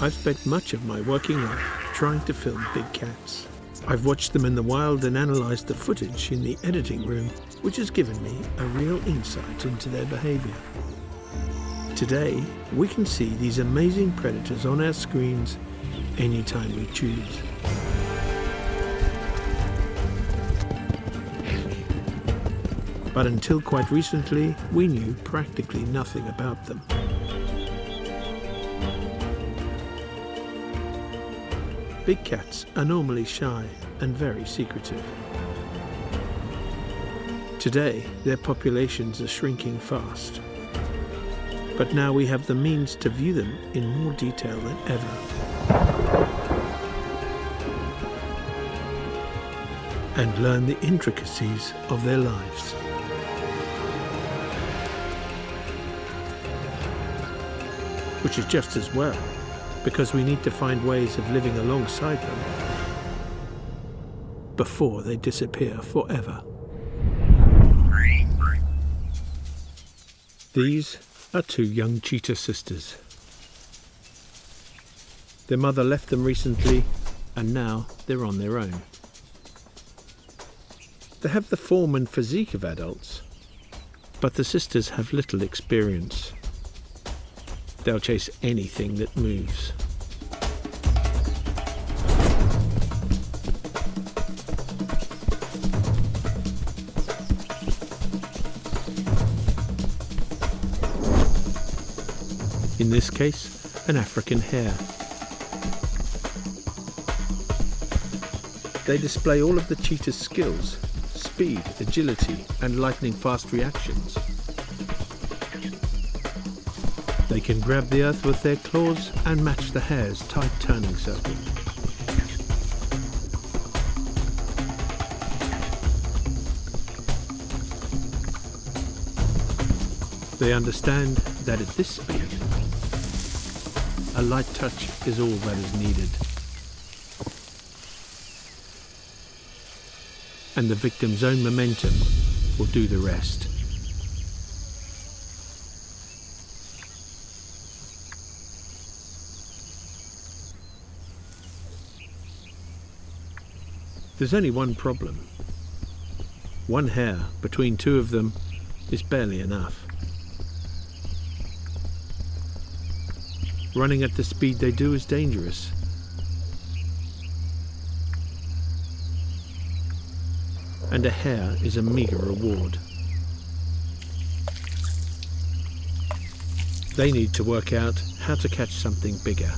I've spent much of my working life trying to film big cats. I've watched them in the wild and analysed the footage in the editing room, which has given me a real insight into their behaviour. Today, we can see these amazing predators on our screens anytime we choose. But until quite recently, we knew practically nothing about them. Big cats are normally shy and very secretive. Today, their populations are shrinking fast. But now we have the means to view them in more detail than ever. And learn the intricacies of their lives. Which is just as well, because we need to find ways of living alongside them before they disappear forever. These are two young cheetah sisters. Their mother left them recently, and now they're on their own. They have the form and physique of adults, but the sisters have little experience. They'll chase anything that moves. In this case, an African hare. They display all of the cheetah's skills, speed, agility, and lightning-fast reactions. They can grab the earth with their claws and match the hare's tight turning circle. They understand that at this speed, a light touch is all that is needed. And the victim's own momentum will do the rest. There's only one problem. One hare between two of them is barely enough. Running at the speed they do is dangerous. And a hare is a meagre reward. They need to work out how to catch something bigger.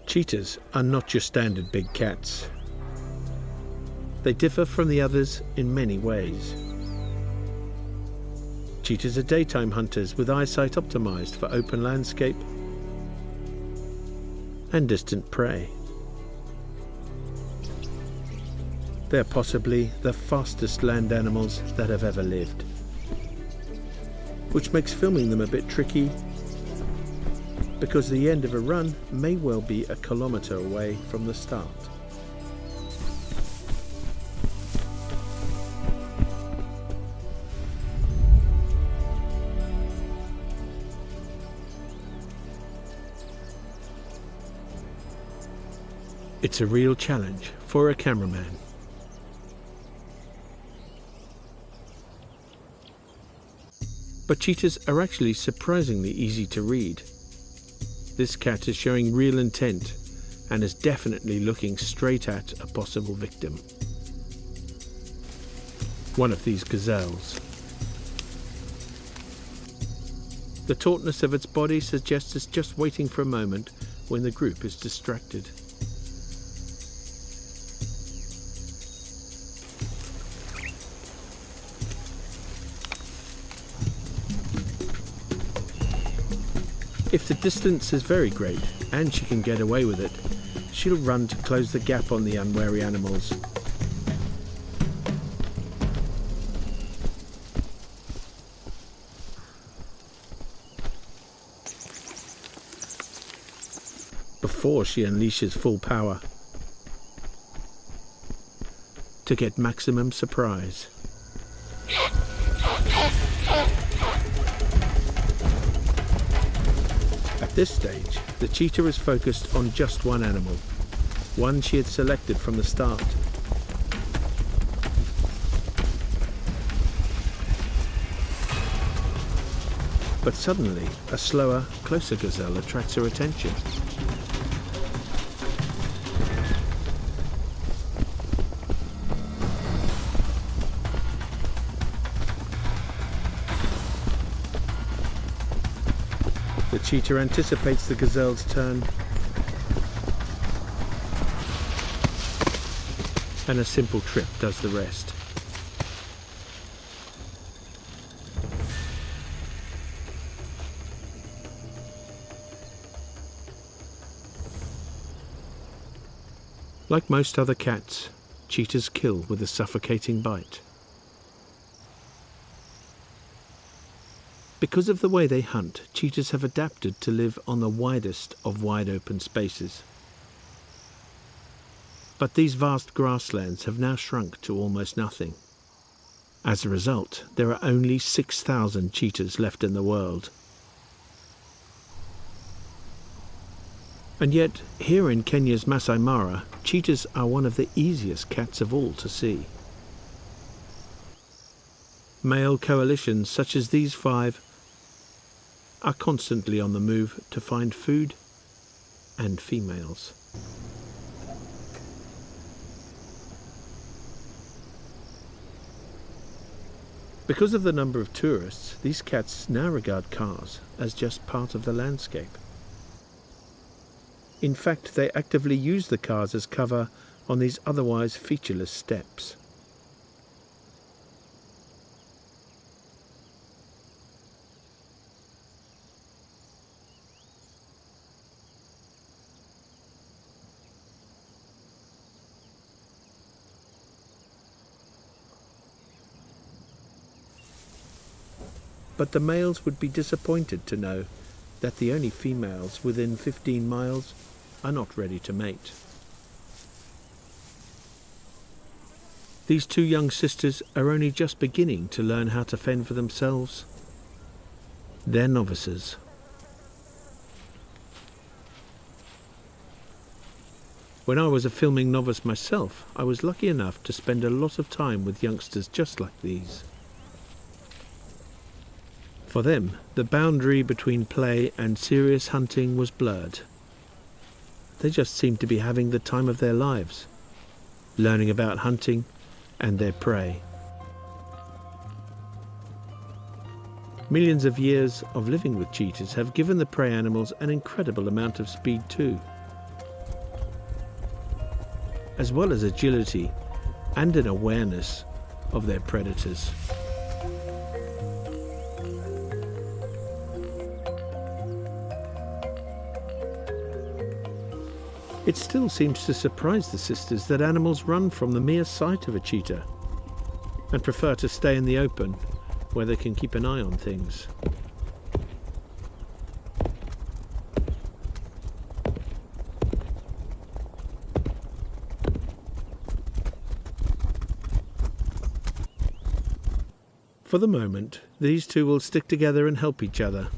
Cheetahs are not your standard big cats. They differ from the others in many ways. Cheetahs are daytime hunters with eyesight optimized for open landscape and distant prey. They're possibly the fastest land animals that have ever lived, which makes filming them a bit tricky because the end of a run may well be a kilometre away from the start. It's a real challenge for a cameraman. But cheetahs are actually surprisingly easy to read. This cat is showing real intent and is definitely looking straight at a possible victim. One of these gazelles. The tautness of its body suggests it's just waiting for a moment when the group is distracted. If the distance is very great and she can get away with it, she'll run to close the gap on the unwary animals. Before she unleashes full power, to get maximum surprise. At this stage, the cheetah is focused on just one animal, one she had selected from the start. But suddenly, a slower, closer gazelle attracts her attention. The cheetah anticipates the gazelle's turn, and a simple trip does the rest. Like most other cats, cheetahs kill with a suffocating bite. Because of the way they hunt, cheetahs have adapted to live on the widest of wide open spaces. But these vast grasslands have now shrunk to almost nothing. As a result, there are only 6,000 cheetahs left in the world. And yet, here in Kenya's Masai Mara, cheetahs are one of the easiest cats of all to see. Male coalitions such as these 5 are constantly on the move to find food and females. Because of the number of tourists, these cats now regard cars as just part of the landscape. In fact, they actively use the cars as cover on these otherwise featureless steppes. But the males would be disappointed to know that the only females within 15 miles are not ready to mate. These 2 young sisters are only just beginning to learn how to fend for themselves. They're novices. When I was a filming novice myself, I was lucky enough to spend a lot of time with youngsters just like these. For them, the boundary between play and serious hunting was blurred. They just seemed to be having the time of their lives, learning about hunting and their prey. Millions of years of living with cheetahs have given the prey animals an incredible amount of speed too, as well as agility and an awareness of their predators. It still seems to surprise the sisters that animals run from the mere sight of a cheetah and prefer to stay in the open where they can keep an eye on things. For the moment, these 2 will stick together and help each other.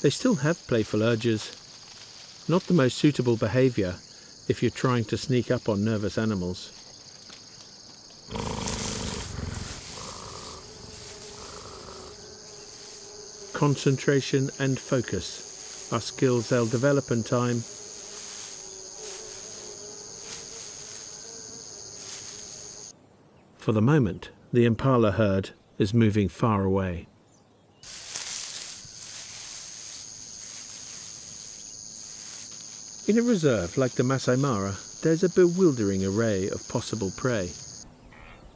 They still have playful urges, not the most suitable behaviour if you're trying to sneak up on nervous animals. Concentration and focus are skills they'll develop in time. For the moment, the impala herd is moving far away. In a reserve like the Masai Mara, there's a bewildering array of possible prey.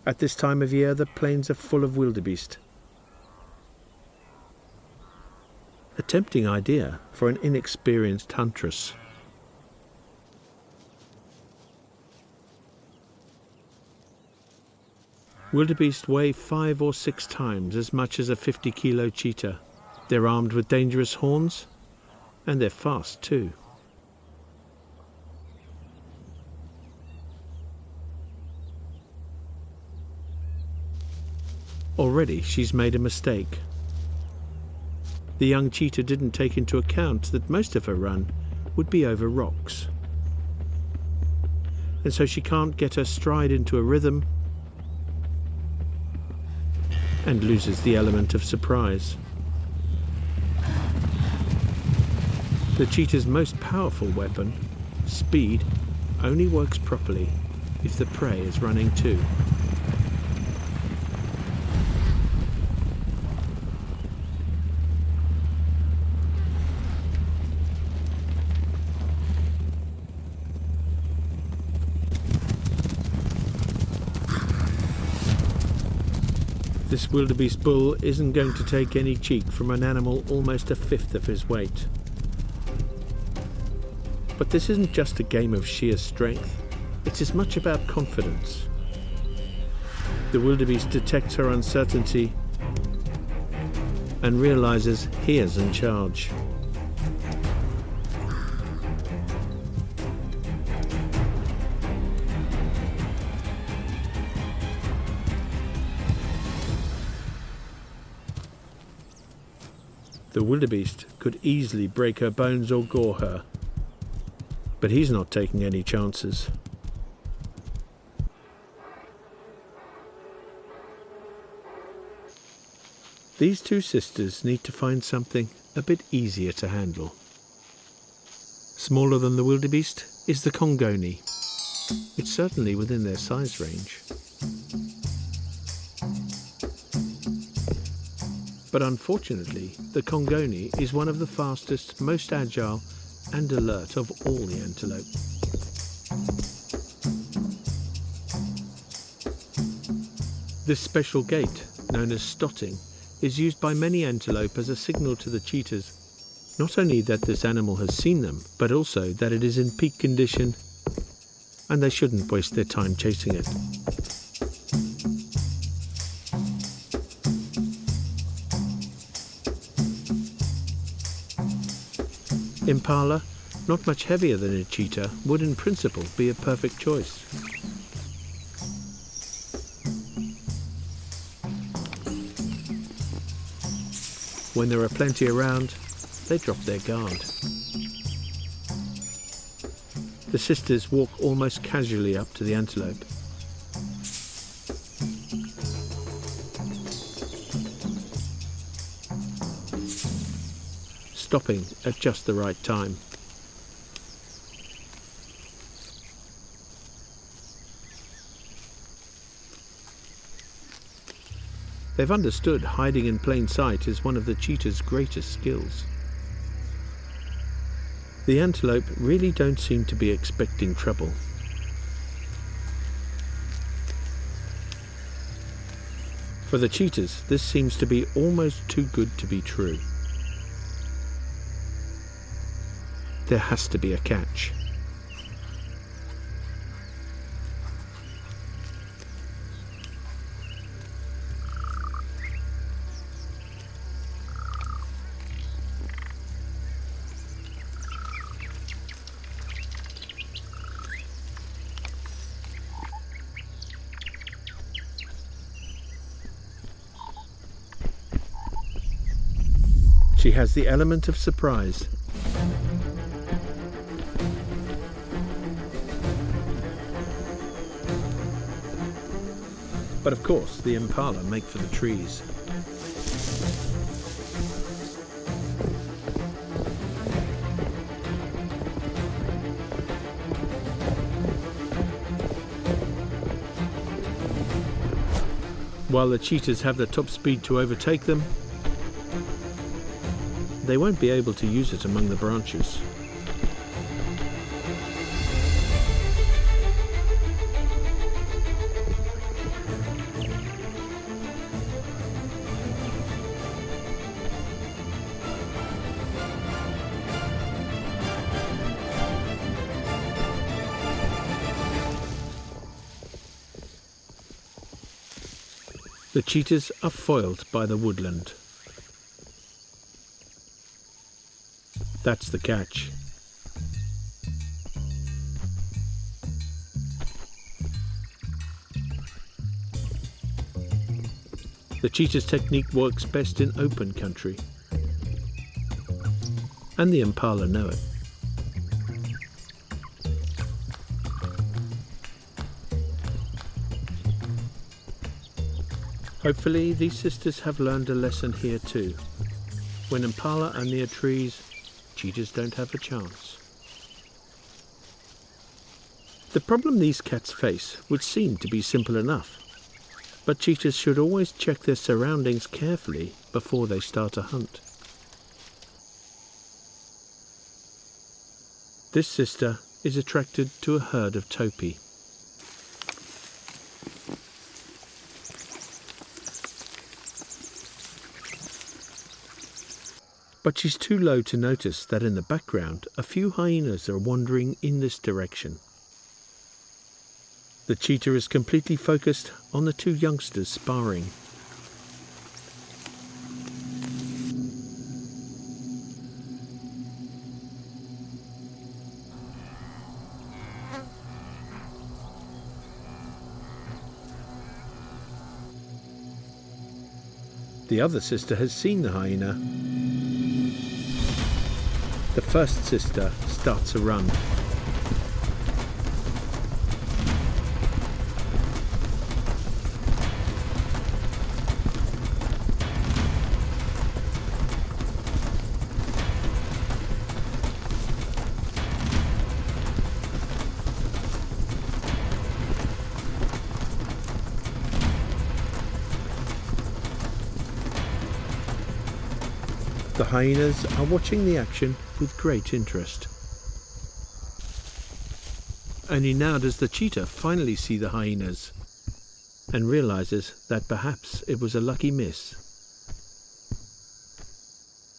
At this time of year, the plains are full of wildebeest. A tempting idea for an inexperienced huntress. Wildebeest weigh 5 or 6 times as much as a 50-kilo cheetah. They're armed with dangerous horns, and they're fast too. Already she's made a mistake. The young cheetah didn't take into account that most of her run would be over rocks. And so she can't get her stride into a rhythm and loses the element of surprise. The cheetah's most powerful weapon, speed, only works properly if the prey is running too. This wildebeest bull isn't going to take any cheek from an animal almost a fifth of his weight. But this isn't just a game of sheer strength, it's as much about confidence. The wildebeest detects her uncertainty and realizes he is in charge. The wildebeest could easily break her bones or gore her, but he's not taking any chances. These two sisters need to find something a bit easier to handle. Smaller than the wildebeest is the Congoni. It's certainly within their size range. But unfortunately, the Congoni is one of the fastest, most agile and alert of all the antelope. This special gait, known as stotting, is used by many antelope as a signal to the cheetahs, not only that this animal has seen them, but also that it is in peak condition and they shouldn't waste their time chasing it. Impala, not much heavier than a cheetah, would in principle be a perfect choice. When there are plenty around, they drop their guard. The sisters walk almost casually up to the antelope. Stopping at just the right time. They've understood hiding in plain sight is one of the cheetah's greatest skills. The antelope really don't seem to be expecting trouble. For the cheetahs, this seems to be almost too good to be true. There has to be a catch. She has the element of surprise. But of course, the impala make for the trees. While the cheetahs have the top speed to overtake them, they won't be able to use it among the branches. The cheetahs are foiled by the woodland. That's the catch. The cheetah's technique works best in open country, and the impala know it. Hopefully these sisters have learned a lesson here too. When impala are near trees, cheetahs don't have a chance. The problem these cats face would seem to be simple enough, but cheetahs should always check their surroundings carefully before they start a hunt. This sister is attracted to a herd of topee. But she's too low to notice that in the background a few hyenas are wandering in this direction. The cheetah is completely focused on the two youngsters sparring. The other sister has seen the hyena. The first sister starts a run. The hyenas are watching the action with great interest. Only now does the cheetah finally see the hyenas and realizes that perhaps it was a lucky miss.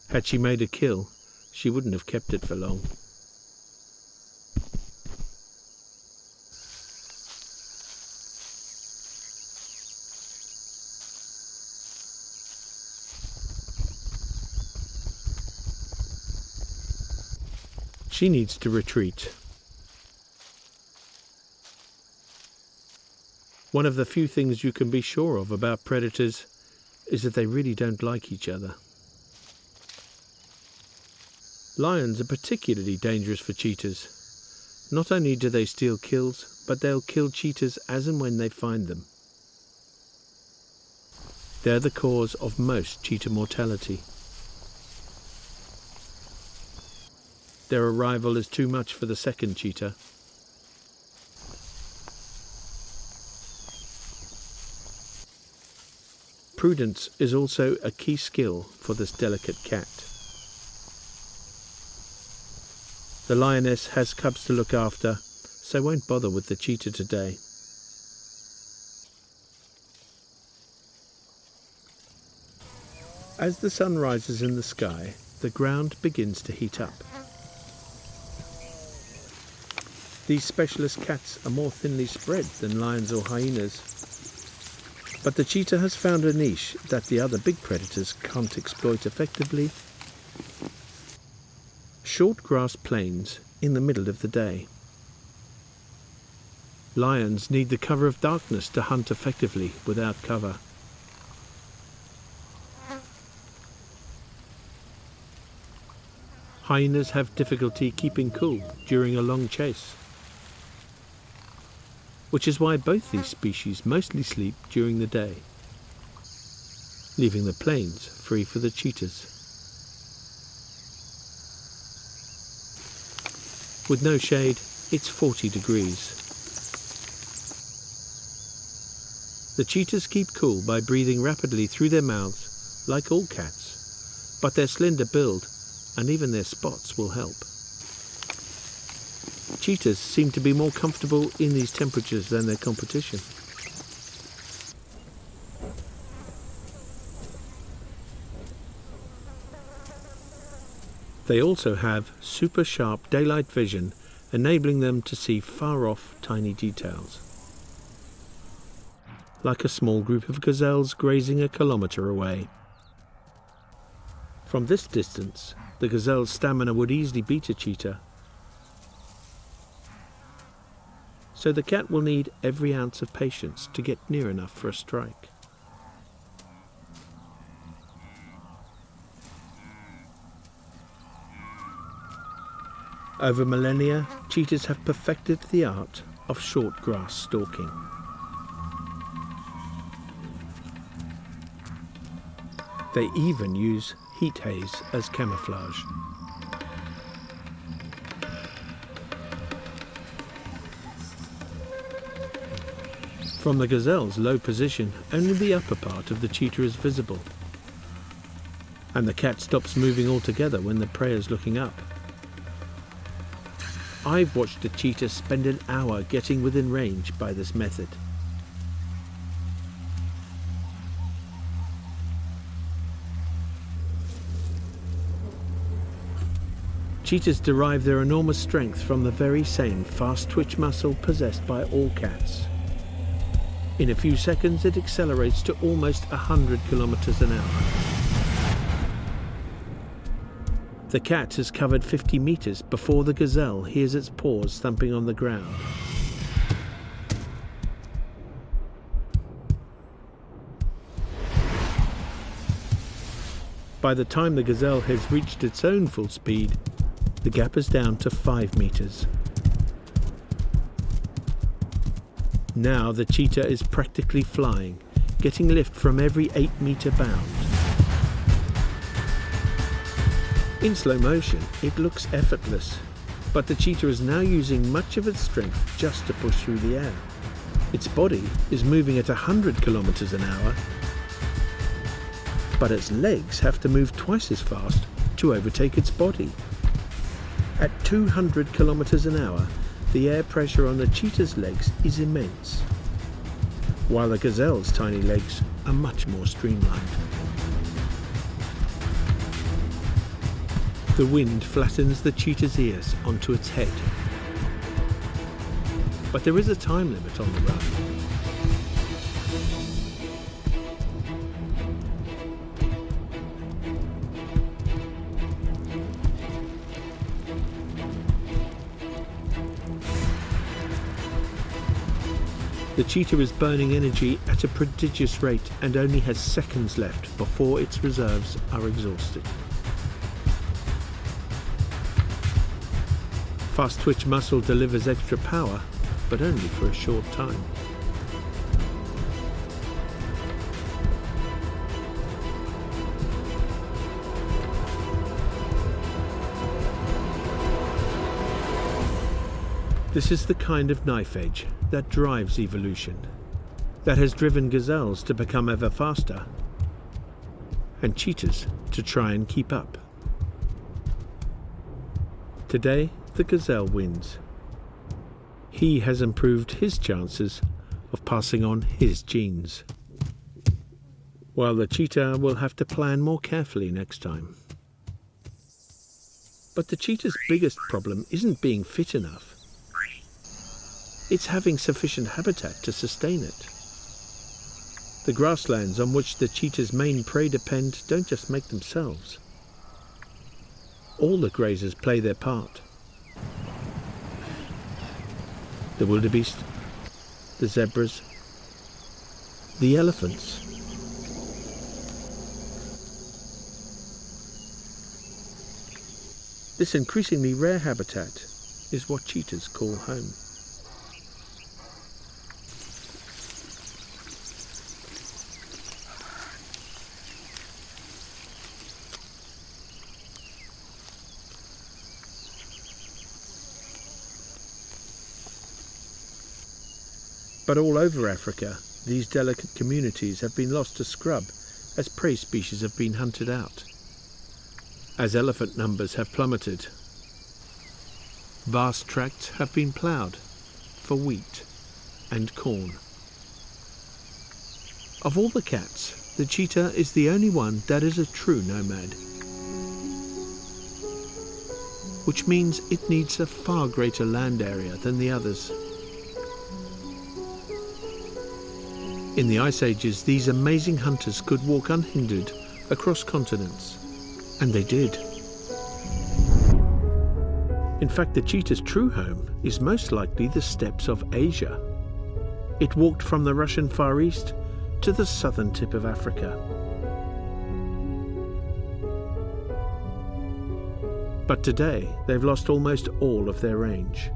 Had she made a kill, she wouldn't have kept it for long. She needs to retreat. One of the few things you can be sure of about predators is that they really don't like each other. Lions are particularly dangerous for cheetahs. Not only do they steal kills, but they'll kill cheetahs as and when they find them. They're the cause of most cheetah mortality. Their arrival is too much for the second cheetah. Prudence is also a key skill for this delicate cat. The lioness has cubs to look after, so won't bother with the cheetah today. As the sun rises in the sky, the ground begins to heat up. These specialist cats are more thinly spread than lions or hyenas, but the cheetah has found a niche that the other big predators can't exploit effectively. Short grass plains in the middle of the day. Lions need the cover of darkness to hunt effectively without cover. Hyenas have difficulty keeping cool during a long chase, which is why both these species mostly sleep during the day, leaving the plains free for the cheetahs. With no shade, it's 40 degrees. The cheetahs keep cool by breathing rapidly through their mouths, like all cats, but their slender build and even their spots will help. Cheetahs seem to be more comfortable in these temperatures than their competition. They also have super sharp daylight vision, enabling them to see far off tiny details, like a small group of gazelles grazing a kilometre away. From this distance, the gazelle's stamina would easily beat a cheetah. So the cat will need every ounce of patience to get near enough for a strike. Over millennia, cheetahs have perfected the art of short grass stalking. They even use heat haze as camouflage. From the gazelle's low position, only the upper part of the cheetah is visible, and the cat stops moving altogether when the prey is looking up. I've watched a cheetah spend an hour getting within range by this method. Cheetahs derive their enormous strength from the very same fast twitch muscle possessed by all cats. In a few seconds, it accelerates to almost 100 kilometers an hour. The cat has covered 50 meters before the gazelle hears its paws thumping on the ground. By the time the gazelle has reached its own full speed, the gap is down to 5 meters. Now the cheetah is practically flying, getting lift from every 8-meter bound. In slow motion, it looks effortless, but the cheetah is now using much of its strength just to push through the air. Its body is moving at 100 kilometers an hour, but its legs have to move twice as fast to overtake its body. At 200 kilometers an hour, the air pressure on the cheetah's legs is immense, while the gazelle's tiny legs are much more streamlined. The wind flattens the cheetah's ears onto its head. But there is a time limit on the run. The cheetah is burning energy at a prodigious rate and only has seconds left before its reserves are exhausted. Fast twitch muscle delivers extra power, but only for a short time. This is the kind of knife edge that drives evolution, that has driven gazelles to become ever faster, and cheetahs to try and keep up. Today, the gazelle wins. He has improved his chances of passing on his genes, while the cheetah will have to plan more carefully next time. But the cheetah's biggest problem isn't being fit enough. It's having sufficient habitat to sustain it. The grasslands on which the cheetah's main prey depend don't just make themselves. All the grazers play their part. The wildebeest, the zebras, the elephants. This increasingly rare habitat is what cheetahs call home. But all over Africa, these delicate communities have been lost to scrub as prey species have been hunted out. As elephant numbers have plummeted, vast tracts have been ploughed for wheat and corn. Of all the cats, the cheetah is the only one that is a true nomad, which means it needs a far greater land area than the others. In the Ice Ages, these amazing hunters could walk unhindered across continents, And they did. In fact, the cheetah's true home is most likely the steppes of Asia. It walked from the Russian Far East to the southern tip of Africa. But today, they've lost almost all of their range.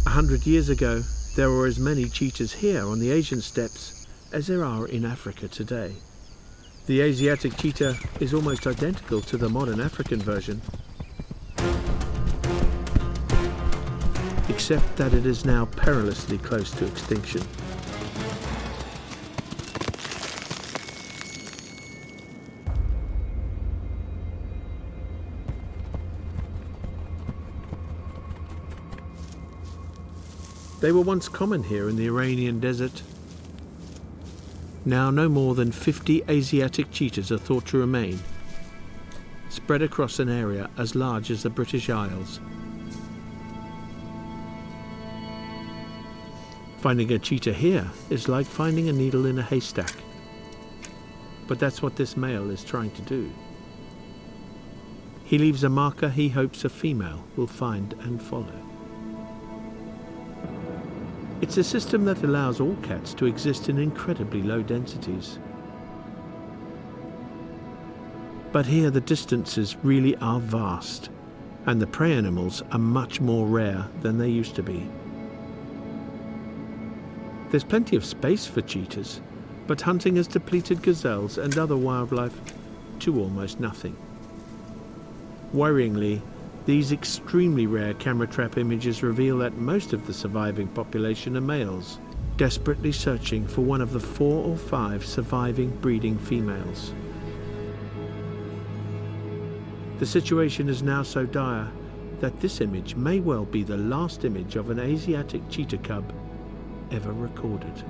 A 100 years ago, there were as many cheetahs here on the Asian steppes as there are in Africa today. The Asiatic cheetah is almost identical to the modern African version, except that it is now perilously close to extinction. They were once common here in the Iranian desert. Now no more than 50 Asiatic cheetahs are thought to remain, spread across an area as large as the British Isles. Finding a cheetah here is like finding a needle in a haystack. But that's what this male is trying to do. He leaves a marker he hopes a female will find and follow. It's a system that allows all cats to exist in incredibly low densities. But here the distances really are vast, and the prey animals are much more rare than they used to be. There's plenty of space for cheetahs, but hunting has depleted gazelles and other wildlife to almost nothing. Worryingly, these extremely rare camera trap images reveal that most of the surviving population are males, desperately searching for one of the 4 or 5 surviving breeding females. The situation is now so dire that this image may well be the last image of an Asiatic cheetah cub ever recorded.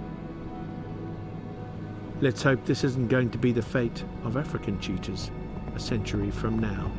Let's hope this isn't going to be the fate of African cheetahs a century from now.